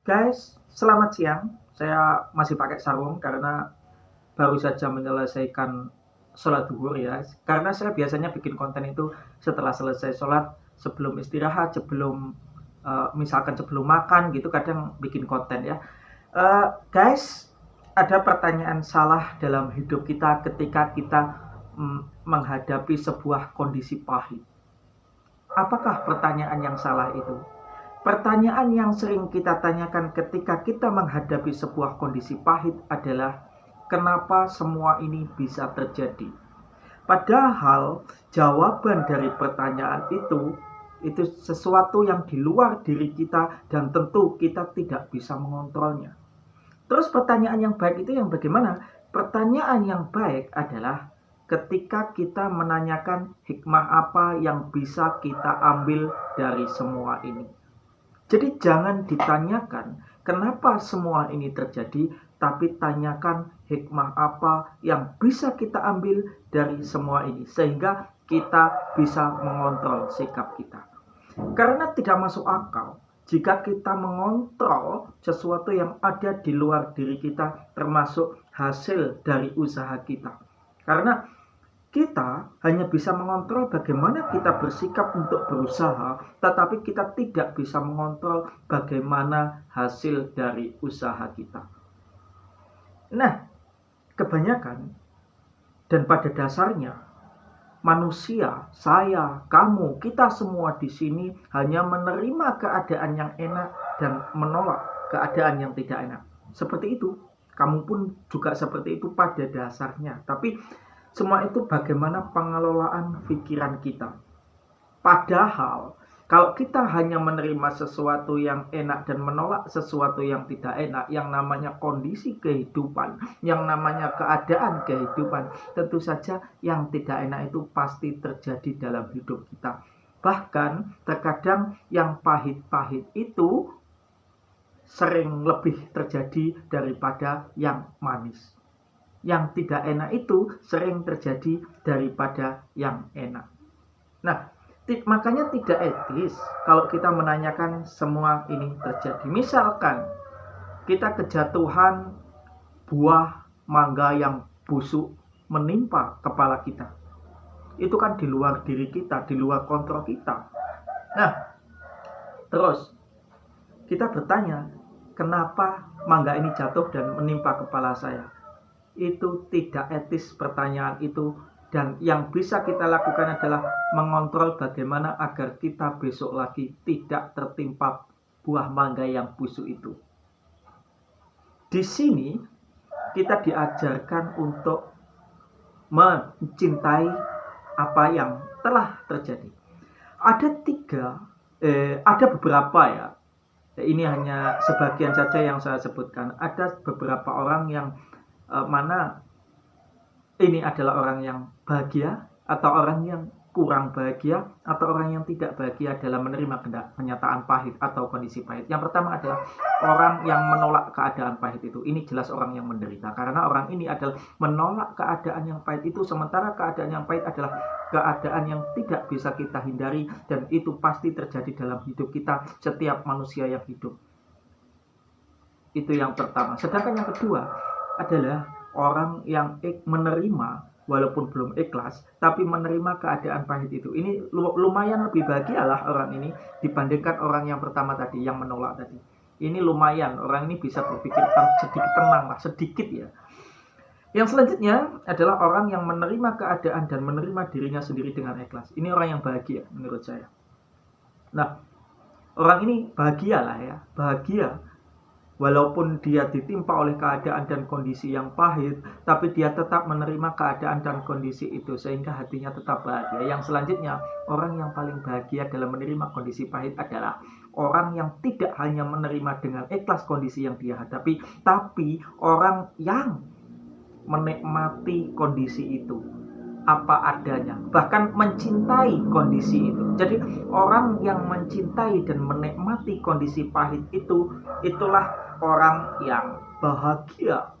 Guys, selamat siang. Saya masih pakai sarung karena baru saja menyelesaikan sholat duhur ya. Karena saya biasanya bikin konten itu setelah selesai sholat, sebelum istirahat, misalkan sebelum makan gitu, kadang bikin konten ya. Guys, ada pertanyaan salah dalam hidup kita ketika kita menghadapi sebuah kondisi pahit. Apakah pertanyaan yang salah itu? Pertanyaan yang sering kita tanyakan ketika kita menghadapi sebuah kondisi pahit adalah, kenapa semua ini bisa terjadi? Padahal jawaban dari pertanyaan itu sesuatu yang di luar diri kita dan tentu kita tidak bisa mengontrolnya. Terus pertanyaan yang baik itu yang bagaimana? Pertanyaan yang baik adalah ketika kita menanyakan hikmah apa yang bisa kita ambil dari semua ini. Jadi jangan ditanyakan kenapa semua ini terjadi, tapi tanyakan hikmah apa yang bisa kita ambil dari semua ini, sehingga kita bisa mengontrol sikap kita. Karena tidak masuk akal jika kita mengontrol sesuatu yang ada di luar diri kita, termasuk hasil dari usaha kita. Karena kita hanya bisa mengontrol bagaimana kita bersikap untuk berusaha, tetapi kita tidak bisa mengontrol bagaimana hasil dari usaha kita. Nah, kebanyakan dan pada dasarnya manusia, saya, kamu, kita semua di sini hanya menerima keadaan yang enak dan menolak keadaan yang tidak enak. Seperti itu. Kamu pun juga seperti itu pada dasarnya. Tapi semua itu bagaimana pengelolaan pikiran kita. Padahal kalau kita hanya menerima sesuatu yang enak dan menolak sesuatu yang tidak enak, yang namanya kondisi kehidupan, yang namanya keadaan kehidupan, tentu saja yang tidak enak itu pasti terjadi dalam hidup kita. Bahkan terkadang yang pahit-pahit itu sering lebih terjadi daripada yang manis. Yang tidak enak itu sering terjadi daripada yang enak. Nah, makanya tidak etis kalau kita menanyakan semua ini terjadi. Misalkan kita kejatuhan buah mangga yang busuk menimpa kepala kita. Itu kan di luar diri kita, di luar kontrol kita. Nah, terus kita bertanya, kenapa mangga ini jatuh dan menimpa kepala saya? Itu tidak etis pertanyaan itu, dan yang bisa kita lakukan adalah mengontrol bagaimana agar kita besok lagi tidak tertimpa buah mangga yang busuk itu. Di sini kita diajarkan untuk mencintai apa yang telah terjadi. Ada beberapa ya. Ini hanya sebagian saja yang saya sebutkan. Ada beberapa orang yang mana ini adalah orang yang bahagia atau orang yang kurang bahagia atau orang yang tidak bahagia dalam menerima kenyataan pahit atau kondisi pahit. Yang pertama adalah orang yang menolak keadaan pahit itu. Ini jelas orang yang menderita karena orang ini adalah menolak keadaan yang pahit itu, sementara keadaan yang pahit adalah keadaan yang tidak bisa kita hindari dan itu pasti terjadi dalam hidup kita, setiap manusia yang hidup. Itu yang pertama. Sedangkan yang kedua adalah orang yang menerima walaupun belum ikhlas, tapi menerima keadaan pahit itu. Ini lumayan lebih bahagialah orang ini dibandingkan orang yang pertama tadi, yang menolak tadi. Ini lumayan, orang ini bisa berpikir sedikit tenang lah, sedikit ya. Yang selanjutnya adalah orang yang menerima keadaan dan menerima dirinya sendiri dengan ikhlas. Ini orang yang bahagia menurut saya. Nah, orang ini bahagialah ya, bahagia. Walaupun dia ditimpa oleh keadaan dan kondisi yang pahit, tapi dia tetap menerima keadaan dan kondisi itu sehingga hatinya tetap bahagia. Yang selanjutnya, orang yang paling bahagia dalam menerima kondisi pahit adalah orang yang tidak hanya menerima dengan ikhlas kondisi yang dia hadapi, tapi orang yang menikmati kondisi itu apa adanya, bahkan mencintai kondisi itu. Jadi orang yang mencintai dan menikmati kondisi pahit itu, itulah orang yang bahagia.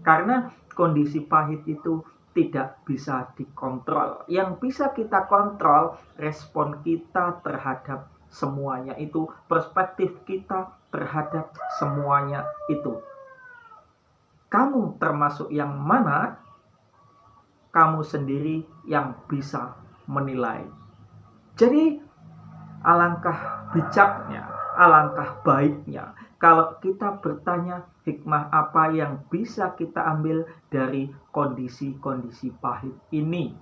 Karena kondisi pahit itu tidak bisa dikontrol. Yang bisa kita kontrol respon kita terhadap semuanya itu, perspektif kita terhadap semuanya itu. Kamu termasuk yang mana? Kamu sendiri yang bisa menilai. Jadi alangkah bijaknya, alangkah baiknya kalau kita bertanya hikmah apa yang bisa kita ambil dari kondisi-kondisi pahit ini.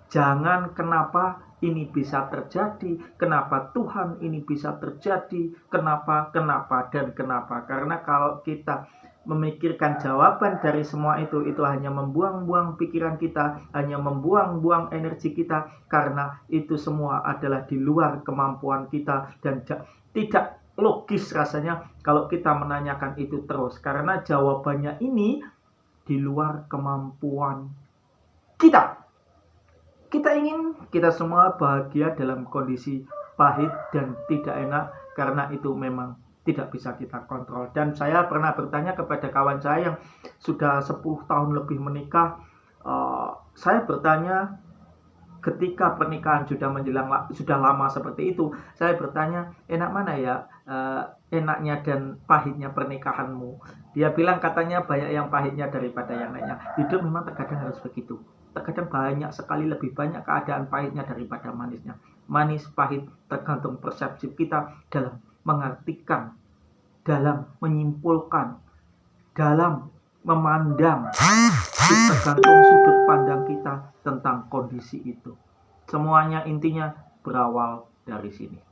Jangan kenapa ini bisa terjadi, kenapa Tuhan ini bisa terjadi, kenapa, dan kenapa. Karena kalau kita memikirkan jawaban dari semua itu hanya membuang-buang pikiran kita, hanya membuang-buang energi kita, karena itu semua adalah di luar kemampuan kita dan tidak logis rasanya kalau kita menanyakan itu terus, karena jawabannya ini di luar kemampuan kita. Kita ingin kita semua bahagia dalam kondisi pahit dan tidak enak, karena itu memang tidak bisa kita kontrol. Dan saya pernah bertanya kepada kawan saya yang sudah 10 tahun lebih menikah. Saya bertanya, ketika pernikahan sudah lama seperti itu, saya bertanya, enak mana ya enaknya dan pahitnya pernikahanmu? Dia bilang katanya banyak yang pahitnya daripada yang enaknya. Hidup memang terkadang harus begitu. Terkadang banyak sekali, lebih banyak keadaan pahitnya daripada manisnya. Manis, pahit tergantung persepsi kita dalam mengartikan, dalam menyimpulkan, dalam memandang. Tergantung sudut pandang kita tentang kondisi itu. Semuanya intinya berawal dari sini.